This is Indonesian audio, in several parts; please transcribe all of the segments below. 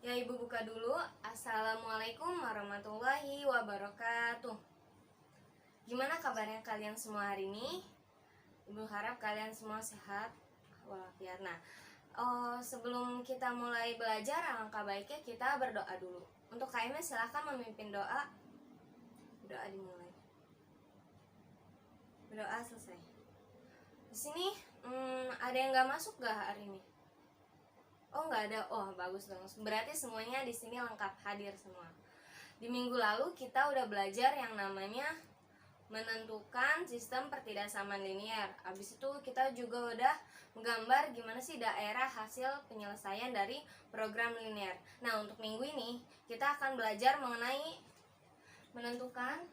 Ya Ibu buka dulu. Assalamualaikum warahmatullahi wabarakatuh. Gimana kabarnya kalian semua hari ini? Ibu harap kalian semua sehat walafiat. Nah, sebelum kita mulai belajar, alangkah baiknya kita berdoa dulu. Untuk KM silahkan memimpin doa. Doa dimulai. Berdoa selesai. Di sini ada yang nggak masuk gak hari ini? Oh nggak ada. Oh bagus dong. Berarti semuanya di sini lengkap, hadir semua. Di minggu lalu kita udah belajar yang namanya menentukan sistem pertidaksamaan linear. Habis itu kita juga udah menggambar gimana sih daerah hasil penyelesaian dari program linear. Nah, untuk minggu ini kita akan belajar mengenai menentukan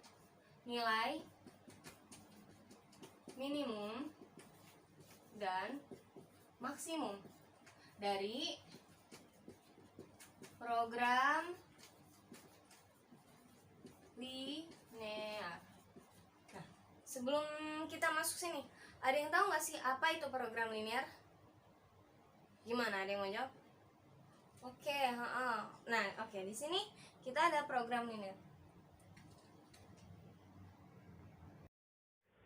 nilai minimum dan maksimum dari program linear. Nah, sebelum kita masuk sini, ada yang tahu nggak sih apa itu program linear? Gimana? Ada yang mau jawab? Oke, Nah, di sini kita ada program linear.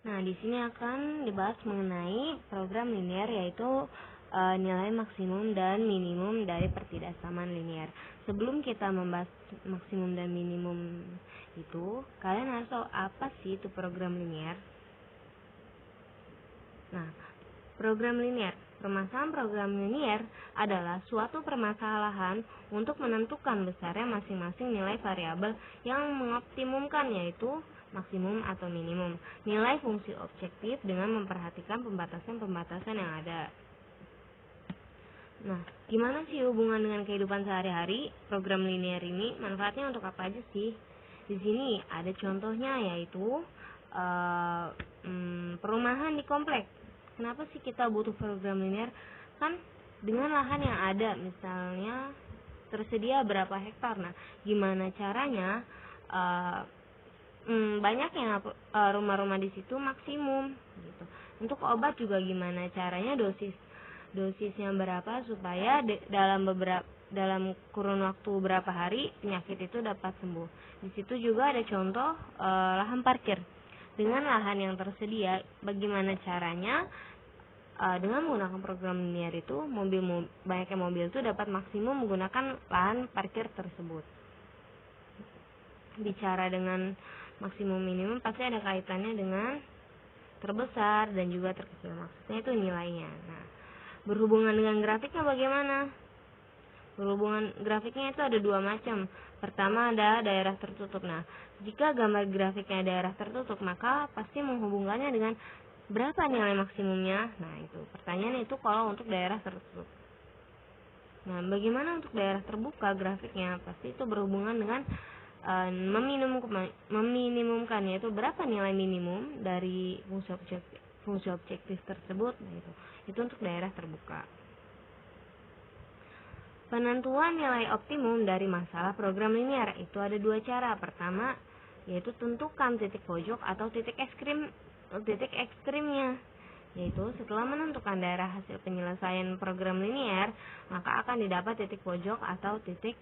Nah, di sini akan dibahas mengenai program linear, yaitu nilai maksimum dan minimum dari pertidaksamaan linear. Sebelum kita membahas maksimum dan minimum itu, kalian harus tahu apa sih itu program linear. Nah, program linear, permasalahan program linear adalah suatu permasalahan untuk menentukan besarnya masing-masing nilai variabel yang mengoptimumkan, yaitu maksimum atau minimum nilai fungsi objektif dengan memperhatikan pembatasan-pembatasan yang ada. Nah, gimana sih hubungan dengan kehidupan sehari-hari program linear ini? Manfaatnya untuk apa aja sih? Di sini ada contohnya, yaitu perumahan di komplek. Kenapa sih kita butuh program linear? Kan dengan lahan yang ada, misalnya tersedia berapa hektar. Nah, gimana caranya banyaknya rumah-rumah di situ maksimum gitu. Untuk obat juga gimana caranya dosisnya berapa supaya dalam kurun waktu berapa hari penyakit itu dapat sembuh. Di situ juga ada contoh lahan parkir. Dengan lahan yang tersedia, bagaimana caranya dengan menggunakan program linear itu banyaknya mobil itu dapat maksimum menggunakan lahan parkir tersebut. Bicara dengan maksimum minimum pasti ada kaitannya dengan terbesar dan juga terkecil, maksudnya itu nilainya. Nah, berhubungan dengan grafiknya bagaimana? Berhubungan grafiknya itu ada dua macam. Pertama ada daerah tertutup. Nah, jika gambar grafiknya daerah tertutup, maka pasti menghubungkannya dengan berapa nilai maksimumnya. Nah, itu pertanyaan itu kalau untuk daerah tertutup. Nah, bagaimana untuk daerah terbuka grafiknya? Pasti itu berhubungan dengan meminimumkan, yaitu berapa nilai minimum dari fungsi objektif tersebut. Nah, itu untuk daerah terbuka. Penentuan nilai optimum dari masalah program linear itu ada dua cara. Pertama, yaitu tentukan titik pojok atau titik ekstrimnya, yaitu setelah menentukan daerah hasil penyelesaian program linear, maka akan didapat titik pojok atau titik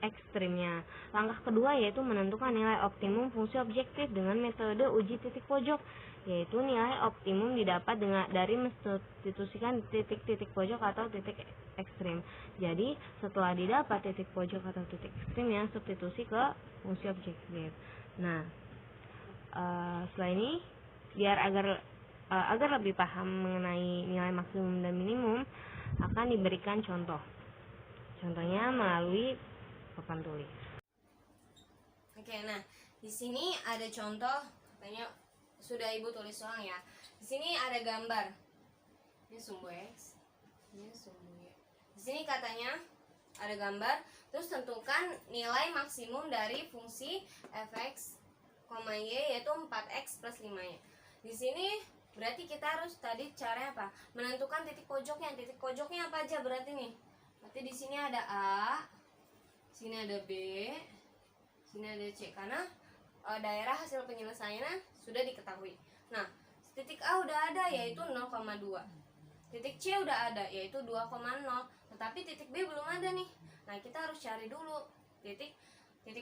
ekstrimnya. Langkah kedua yaitu menentukan nilai optimum fungsi objektif dengan metode uji titik pojok, yaitu nilai optimum didapat dari mensubstitusikan titik-titik pojok atau titik ekstrim. Jadi setelah didapat titik pojok atau titik ekstrimnya, substitusi ke fungsi objektif. Nah, setelah ini biar agar lebih paham mengenai nilai maksimum dan minimum, akan diberikan contoh. Contohnya melalui papan tulis. Oke, nah di sini ada contoh, katanya sudah Ibu tulis ulang ya. Di sini ada gambar. Ini sumbu X, ini sumbu Y. Di sini katanya ada gambar, terus tentukan nilai maksimum dari fungsi fx, y yaitu 4x plus 5y. Di sini berarti kita harus tadi caranya apa? Menentukan titik pojoknya. Titik pojoknya apa aja berarti nih? Berarti di sini ada A, sini ada B, sini ada C, karena daerah hasil penyelesaiannya sudah diketahui. Nah, titik A udah ada yaitu 0,2. Titik C udah ada yaitu 2,0. Tetapi titik B belum ada nih. Nah, kita harus cari dulu titik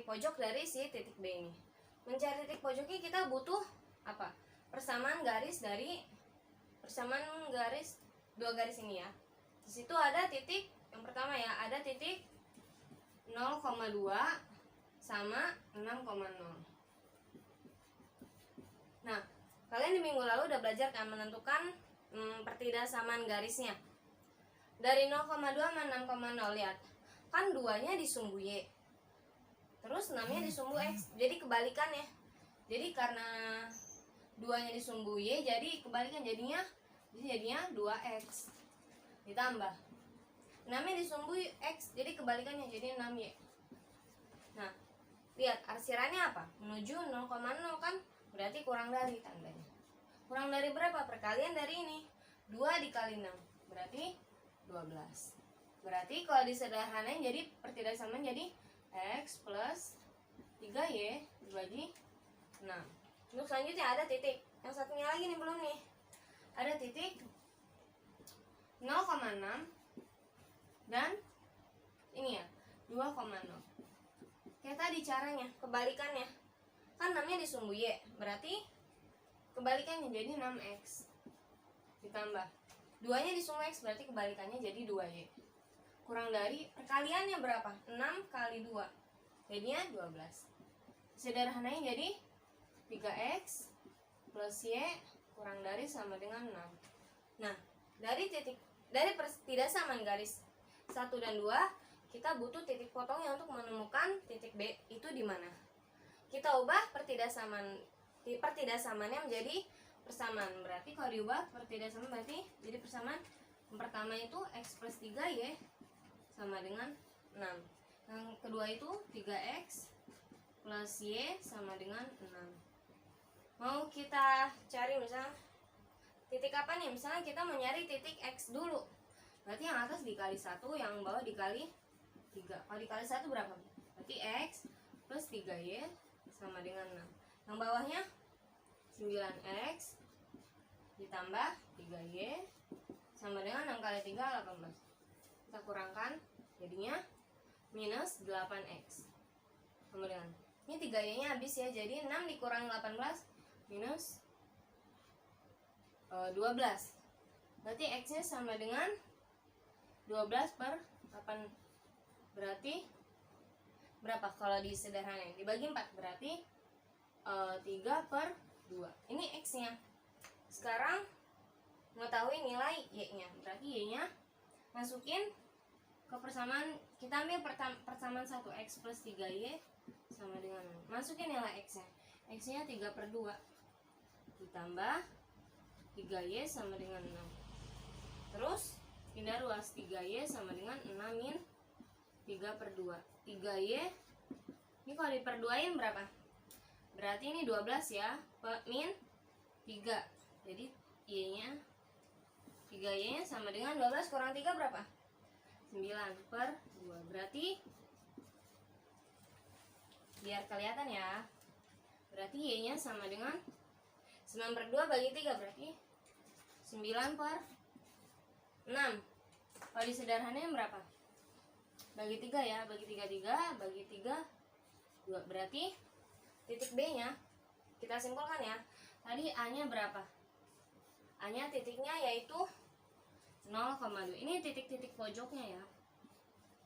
pojok dari si titik B ini. Mencari titik pojoknya kita butuh apa? Persamaan garis dua garis ini ya. Di situ ada titik yang pertama ya, ada titik 0,2 sama 6,0. Nah, kalian di minggu lalu udah belajar kan menentukan pertidaksamaan garisnya. Dari 0,2 sama 6,0, lihat. Kan 2-nya di sumbu Y. Terus 6-nya di sumbu X. Jadi kebalikannya. Jadi karena 2-nya di sumbu Y, jadi kebalikan jadinya 2X. Ditambah 6-nya di sumbu X, jadi kebalikannya jadi 6Y. Nah, lihat arsirannya apa? Menuju 0,0 kan? Berarti kurang dari tandanya. Kurang dari berapa? Perkalian dari ini. 2 dikali 6 berarti 12. Berarti kalau disederhanain jadi pertidaksamaan jadi X plus 3Y dibagi 6. Untuk selanjutnya ada titik. Yang satunya lagi nih belum nih. Ada titik 0,6 dan ini ya 2,0. Kayak tadi caranya, kebalikannya. Kan 6-nya di sumbu Y, berarti kebalikannya jadi 6X. Ditambah 2-nya di sumbu X, berarti kebalikannya jadi 2Y. Kurang dari perkaliannya berapa? 6 kali 2, jadinya 12. Sederhanain jadi 3X plus Y kurang dari sama dengan 6. Nah, dari pertidaksamaan garis 1 dan 2, kita butuh titik potongnya untuk menemukan titik B itu di mana. Kita ubah pertidaksamaannya menjadi persamaan. Berarti kalau diubah pertidaksamaan berarti jadi persamaan. Yang pertama itu X plus 3Y sama dengan 6. Yang kedua itu 3X plus Y sama dengan 6. Mau kita cari misalnya titik apa nih? Misalnya kita mau nyari titik X dulu. Berarti yang atas dikali 1, yang bawah dikali 3. Kalau dikali 1 berapa? Berarti X plus 3Y sama dengan 6. Yang bawahnya 9X ditambah 3Y sama dengan 6 kali 3, 18. Kita kurangkan, jadinya minus 8X. Kemudian ini 3Y nya habis ya, jadi 6 dikurangi 18 minus 12. Berarti X nya sama dengan 12 per 8. Berarti berapa kalau disederhanain? Dibagi 4 berarti 3 per 2. Ini X nya. Sekarang mengetahui nilai Y nya. Berarti Y nya masukin ke persamaan. Kita ambil persamaan 1, X plus 3Y sama dengan 6. Masukin nilai X nya. X nya 3 per 2 ditambah 3Y sama dengan 6. Terus pindah ruas, 3Y sama dengan 6 min 3 per 2. 3Y ini kalau diperduain berapa? Berarti ini 12 ya, min 3. Jadi Y nya 3Y nya sama dengan 12 kurang 3 berapa? 9 per 2. Berarti biar kelihatan ya, berarti Y nya sama dengan 9 per 2 bagi 3 berarti 9 per 6. Kalau disederhanain berapa? Bagi 3 ya, bagi 3 bagi 3 2. Berarti titik B nya kita simpulkan ya. Tadi A nya berapa? A nya titiknya yaitu 0,2. Ini titik-titik pojoknya ya.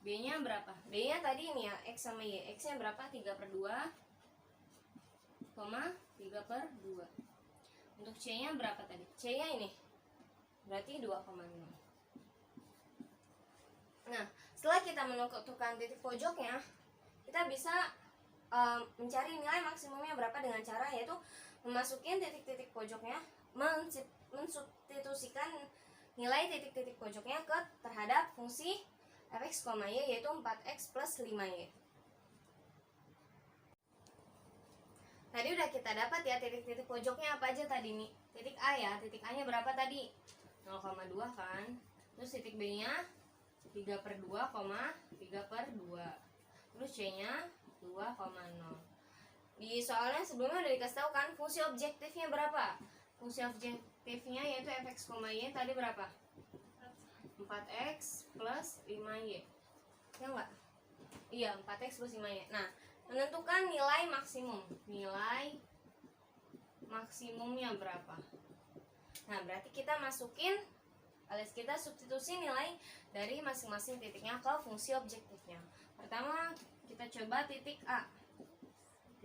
B nya berapa? B nya tadi ini ya, X sama Y. X nya berapa? 3 per 2 3 per 2. Untuk C nya berapa tadi? C nya ini berarti 2,0. Nah, setelah kita menentukan titik pojoknya, kita bisa mencari nilai maksimumnya berapa dengan cara yaitu memasukin titik-titik pojoknya, mensubstitusikan nilai titik-titik pojoknya terhadap fungsi fx, y yaitu 4x plus 5y. Tadi udah kita dapat ya titik-titik pojoknya apa aja tadi nih. Titik A ya, titik A nya berapa tadi? 0,2 kan. Terus titik B nya 3 per 2, 3 per 2. Terus C nya 2,0. Di soalnya sebelumnya udah dikasih tahu kan fungsi objektifnya berapa? Fungsi objektifnya yaitu fx, y tadi berapa? 4x plus 5y. Ya enggak? Iya, 4x plus 5y. Nah, menentukan nilai maksimum. Nilai maksimumnya berapa? Nah, berarti kita masukin alias kita substitusi nilai dari masing-masing titiknya ke fungsi objektifnya. Pertama, kita coba titik A.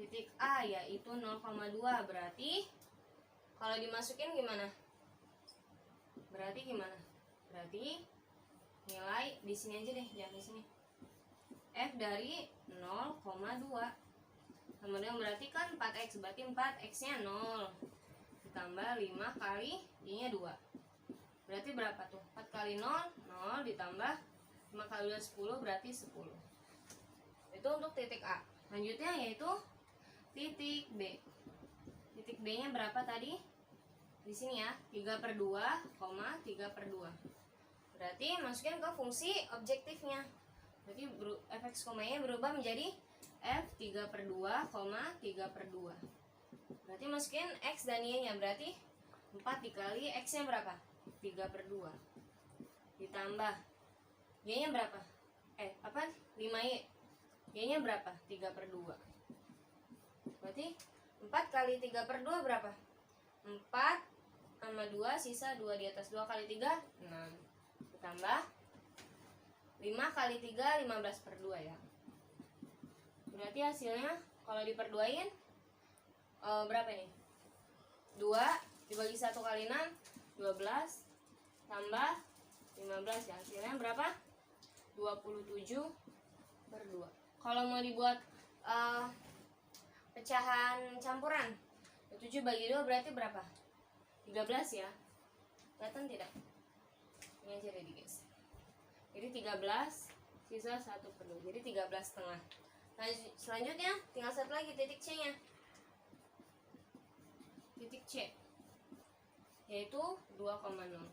Titik A yaitu 0,2, berarti kalau dimasukin gimana? Berarti gimana? Berarti nilai di sini aja deh, jangan di sini. F dari 0,2. Kemudian berarti kan 4x, berarti 4x-nya 0. Ditambah 5 kali Y-nya 2. Berarti berapa tuh? 4 kali 0, 0 ditambah 5 kali 2, 10, berarti 10. Itu untuk titik A. Selanjutnya yaitu titik B. Titik B-nya berapa tadi? Di sini ya, 3/2, 3/2. Berarti masukin ke fungsi objektifnya. Berarti fx, y berubah menjadi f 3/2, 3/2. Berarti masukin x dan y-nya, berarti 4 dikali x-nya berapa? 3/2. Ditambah y-nya berapa? 5y. Y-nya berapa? 3/2. Berarti 4 kali 3/2 berapa? 4 sama 2, sisa 2 di atas. 2 kali 3, 6. Ditambah 5 kali 3, 15/2 ya. Berarti hasilnya kalau diperduain berapa ini? 2 dibagi 1 kali 6, 12. Tambah 15 ya. Hasilnya berapa? 27/2. Kalau mau dibuat pecahan campuran, 7 bagi 2 berarti berapa? 13 ya. Kelihatan tidak? Ini aja deh guys. Jadi 13 sisa 1/2. Jadi 13,5. Nah, selanjutnya tinggal satu lagi titik C-nya. Titik C yaitu 2,0.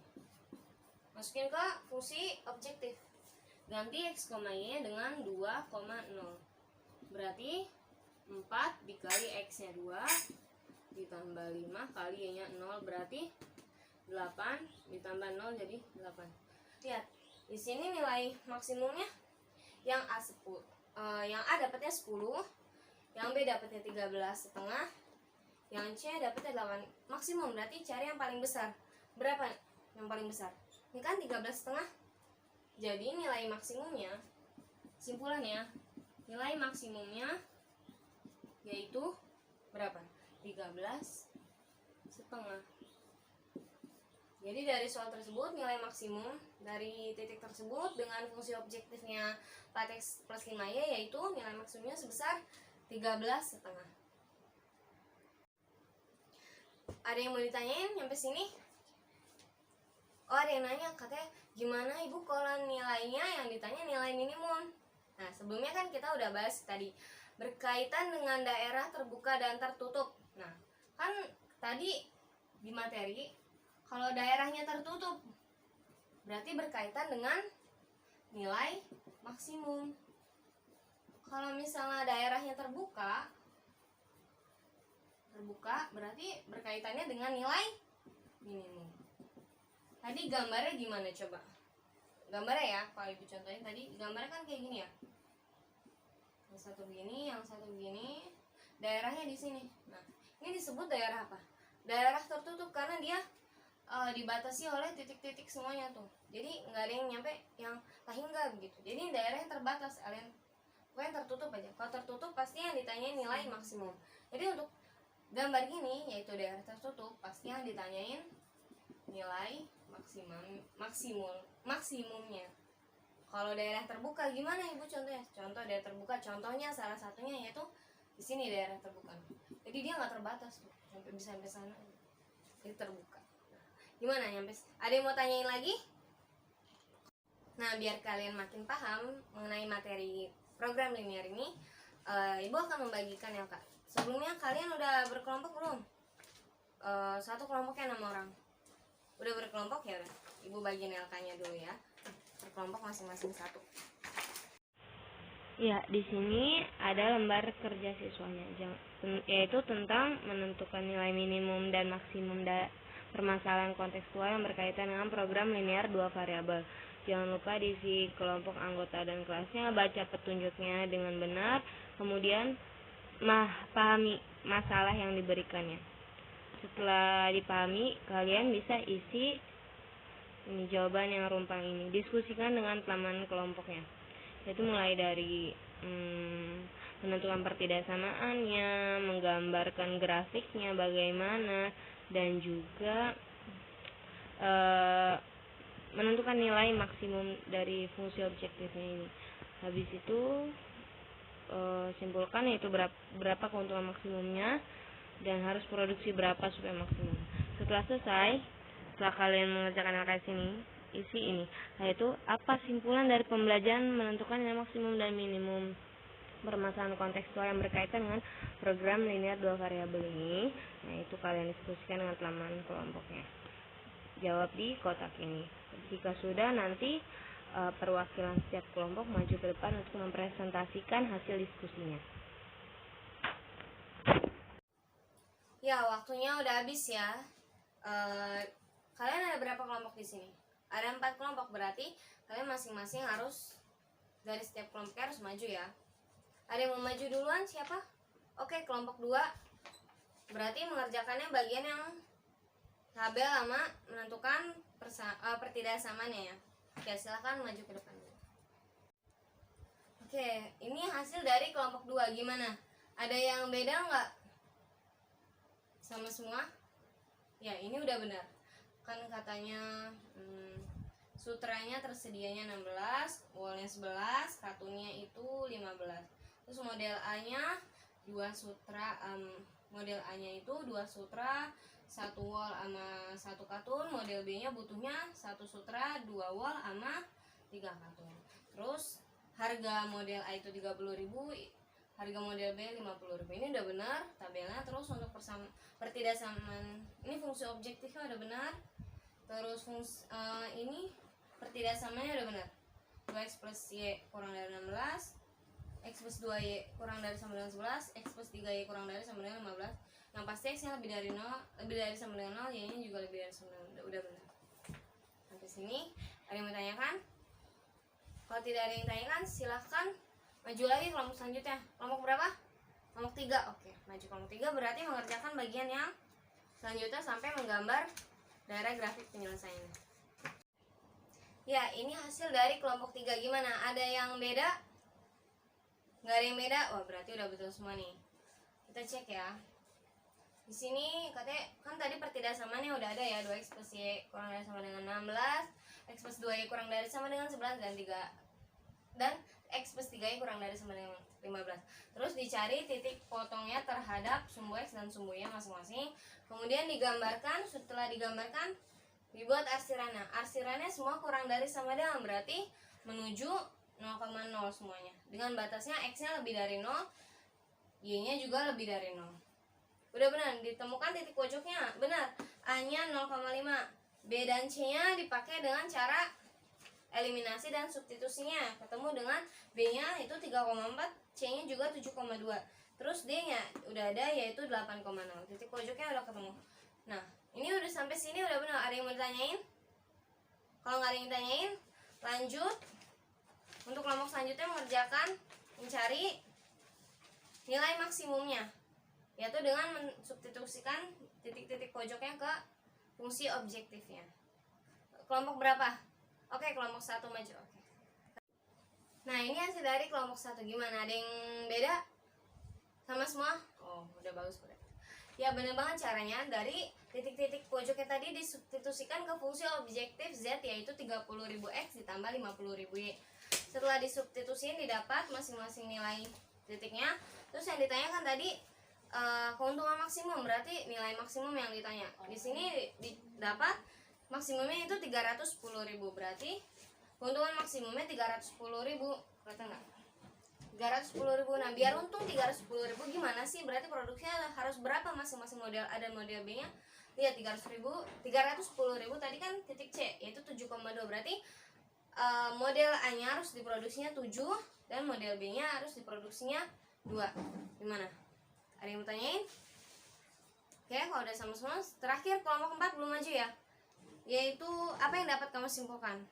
Masukin ke fungsi objektif. Ganti x, y dengan 2,0. Berarti 4 dikali x-nya 2 ditambah 5 kali y-nya 0, berarti 8 ditambah 0 jadi 8. Lihat, di sini nilai maksimumnya yang A 10, yang A dapatnya 10, yang B dapatnya 13,5, yang C dapatnya 8. Maksimum berarti cari yang paling besar. Berapa yang paling besar? Ini kan 13,5. Jadi nilai maksimumnya, simpulannya, nilai maksimumnya yaitu berapa? 13,5. Jadi dari soal tersebut nilai maksimum dari titik tersebut dengan fungsi objektifnya 4x plus 5y yaitu nilai maksimumnya sebesar 13,5. Ada yang mau ditanyain sampai sini? Oh, ada yang nanya, katanya gimana ibu kalau nilainya yang ditanya nilai minimum? Nah, sebelumnya kan kita udah bahas tadi berkaitan dengan daerah terbuka dan tertutup. Nah, kan tadi di materi kalau daerahnya tertutup berarti berkaitan dengan nilai maksimum. Kalau misalnya daerahnya terbuka berarti berkaitannya dengan nilai minimum. Tadi gambarnya gimana coba? Gambarnya ya, kalau ibu contohin tadi gambarnya kan kayak gini ya. Yang satu begini, yang satu begini. Daerahnya di sini. Nah, ini disebut daerah apa? Daerah tertutup karena dia dibatasi oleh titik-titik semuanya tuh. Jadi nggak ada yang nyampe yang lahingga begitu. Jadi daerah yang terbatas, yang tertutup aja. Kalau tertutup pasti yang ditanyain nilai maksimum. Jadi untuk gambar gini yaitu daerah tertutup pasti yang ditanyain nilai maksimumnya. Kalau daerah terbuka gimana ibu contohnya? Contoh daerah terbuka, contohnya salah satunya yaitu di sini daerah terbuka. Jadi dia nggak terbatas tuh, bisa sampai sana. Jadi terbuka. Gimana nyampe? Ada yang mau tanyain lagi? Nah, biar kalian makin paham mengenai materi program linear ini, ibu akan membagikan ya kak. Sebelumnya kalian udah berkelompok belum? Satu kelompoknya 6 orang. Udah berkelompok ya udah. Ibu bagiin LK-nya dulu ya. Berkelompok masing-masing satu. Ya, di sini ada lembar kerja siswanya, yaitu tentang menentukan nilai minimum dan permasalahan kontekstual yang berkaitan dengan program linear 2 variabel. Jangan lupa diisi kelompok anggota dan kelasnya, baca petunjuknya dengan benar, kemudian pahami masalah yang diberikannya. Setelah dipahami, kalian bisa isi ini jawaban yang rumpang ini. Diskusikan dengan teman kelompoknya. Itu mulai dari menentukan pertidaksamaannya, menggambarkan grafiknya bagaimana, dan juga menentukan nilai maksimum dari fungsi objektifnya ini. Habis itu simpulkan yaitu berapa keuntungan maksimumnya dan harus produksi berapa supaya maksimum. Setelah selesai, setelah kalian mengerjakan LKS ini, isi ini, yaitu apa simpulan dari pembelajaran menentukan nilai maksimum dan minimum permasalahan kontekstual yang berkaitan dengan program linear 2 variabel ini. Nah, itu kalian diskusikan dengan teman kelompoknya. Jawab di kotak ini. Jika sudah, nanti perwakilan setiap kelompok maju ke depan untuk mempresentasikan hasil diskusinya. Ya, waktunya udah habis ya. Kalian ada berapa kelompok di sini? Ada 4 kelompok, berarti kalian masing-masing harus dari setiap kelompoknya harus maju ya. Ada yang mau maju duluan? Siapa? Oke, kelompok 2 berarti mengerjakannya bagian yang tabel sama menentukan pertidaksamaannya ya. Oke, silahkan maju ke depan dulu. Oke, ini hasil dari kelompok 2. Gimana? Ada yang beda nggak? Sama semua? Ya, ini udah benar. Kan katanya sutranya tersedianya 16, wallnya 11, kartunnya itu 15. Terus model A-nya 2 sutra, model A-nya itu 2 sutra, 1 wall sama 1 kartun. Model B-nya butuhnya 1 sutra, 2 wall sama 3 kartun. Terus harga model A itu 30.000, harga model B 50.000. Ini udah benar tabelnya. Terus untuk pertidaksamaan ini fungsi objektifnya udah benar. Terus ini pertidaksamaannya udah benar. 2x plus y kurang dari 16, x plus 2y kurang dari sama dengan 11, x plus 3y kurang dari sama dengan 15. Yang pasti x nya lebih dari 0, lebih dari sama dengan 0, y nya juga lebih dari sama dengan 0. Udah benar. Sampai sini ada yang mau tanyakan? Kalau tidak ada yang tanyakan, silahkan maju lagi kelompok selanjutnya. Kelompok berapa? Kelompok 3. Oke, maju kelompok 3 berarti mengerjakan bagian yang selanjutnya sampai menggambar daerah grafik penyelesaiannya. Ya, ini hasil dari kelompok 3. Gimana? Ada yang beda? Nggak ada yang beda? Wah, berarti udah betul semua nih. Kita cek ya. Di sini katanya kan tadi pertidaksamaannya udah ada ya, 2x plus y kurang dari sama dengan 16, x plus 2y kurang dari sama dengan 11, dan x plus 3y kurang dari sama dengan 15. Terus dicari titik potongnya terhadap sumbu x dan sumbu y masing-masing. Kemudian digambarkan, setelah digambarkan dibuat arsirannya. Arsirannya semua kurang dari sama dengan, berarti menuju 0,0 semuanya. Dengan batasnya x-nya lebih dari 0, y-nya juga lebih dari 0. Udah benar, ditemukan titik pojoknya. Benar, A-nya 0,5. B dan C-nya dipakai dengan cara eliminasi dan substitusinya. Ketemu dengan B-nya itu 3,4, C-nya juga 7,2. Terus D-nya udah ada yaitu 8,0. Titik pojoknya udah ketemu. Nah, ini udah sampai sini udah benar. Ada yang mau ditanyain? Kalau nggak ada yang tanyain, lanjut. Untuk kelompok selanjutnya mengerjakan mencari nilai maksimumnya, yaitu dengan mensubstitusikan titik-titik pojoknya ke fungsi objektifnya. Kelompok berapa? Oke, kelompok 1 maju. Oke. Nah, ini hasil dari kelompok 1. Gimana? Ada yang beda? Sama semua? Oh, udah bagus udah. Ya, bener banget caranya. Dari titik-titik pojoknya tadi disubstitusikan ke fungsi objektif Z, yaitu 30.000x ditambah 50.000y. Setelah disubstitusiin didapat masing-masing nilai titiknya. Terus yang ditanyakan tadi keuntungan maksimum, berarti nilai maksimum yang ditanya. Di sini didapat maksimumnya itu 310.000, berarti keuntungan maksimumnya 310.000. Kelihatan nggak? 310.000. Nah, biar untung 310.000 gimana sih? Berarti produksinya harus berapa masing-masing model A dan model B nya? Lihat, 310.000 tadi kan titik C yaitu 7,2. Berarti model A nya harus diproduksinya 7 dan model B nya harus diproduksinya 2. Gimana? Ada yang mau tanyain? Oke, kalau udah sama semua, terakhir kelompok 4 belum maju ya, yaitu apa yang dapat kamu simpulkan.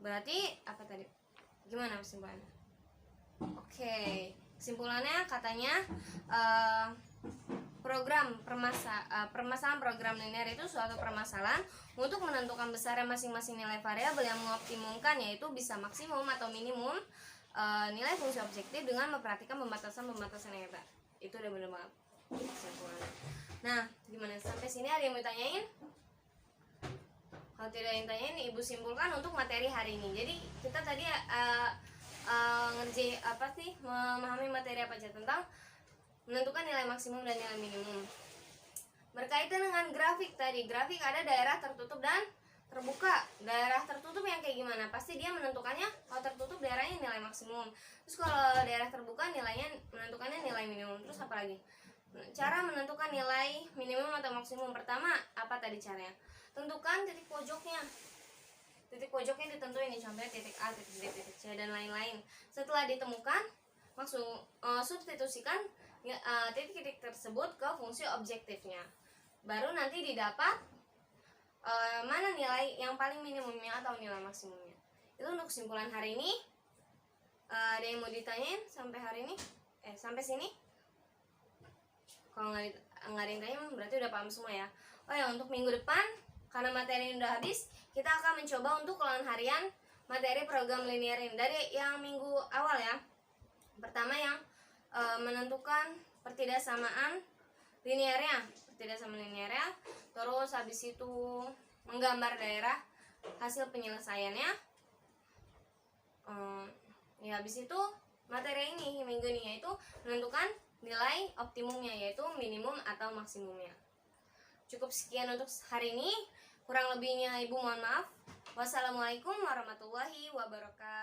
Berarti apa tadi? Gimana kesimpulannya? Oke, kesimpulannya katanya permasalahan program linear itu suatu permasalahan untuk menentukan besarnya masing-masing nilai variabel yang mengoptimumkan, yaitu bisa maksimum atau minimum nilai fungsi objektif dengan memperhatikan pembatasan yang ada. Itu udah bener banget kesimpulannya. Nah, gimana sampai sini, ada yang mau tanyain? Kalau tidak yang tanyain, ibu simpulkan untuk materi hari ini. Jadi kita tadi ngerjain apa sih, memahami materi apa aja tentang menentukan nilai maksimum dan nilai minimum. Berkaitan dengan grafik tadi, grafik ada daerah tertutup dan terbuka. Daerah tertutup yang kayak gimana? Pasti dia menentukannya, kalau tertutup daerahnya nilai maksimum. Terus kalau daerah terbuka nilainya menentukannya nilai minimum. Terus apa lagi? Cara menentukan nilai minimum atau maksimum. Pertama, apa tadi caranya? Tentukan titik pojoknya. Titik pojoknya ditentuin nih, contohnya titik A, titik B, titik C, dan lain-lain. Setelah ditemukan, substitusikan titik-titik tersebut ke fungsi objektifnya. Baru nanti didapat mana nilai yang paling minimumnya atau nilai maksimumnya. Itu untuk kesimpulan hari ini. Ada yang mau ditanyain sampai hari ini? Sampai sini? Kalau nggak ada yang tanya, berarti udah paham semua ya. Oh ya, untuk minggu depan, karena materi ini udah habis, kita akan mencoba untuk ulangan harian materi program linear ini dari yang minggu awal ya. Pertama yang menentukan pertidaksamaan linearnya, terus habis itu menggambar daerah hasil penyelesaiannya. Ya habis itu materi ini minggu ini yaitu menentukan nilai optimumnya, yaitu minimum atau maksimumnya. Cukup sekian untuk hari ini, kurang lebihnya ibu mohon maaf. Wassalamualaikum warahmatullahi wabarakatuh.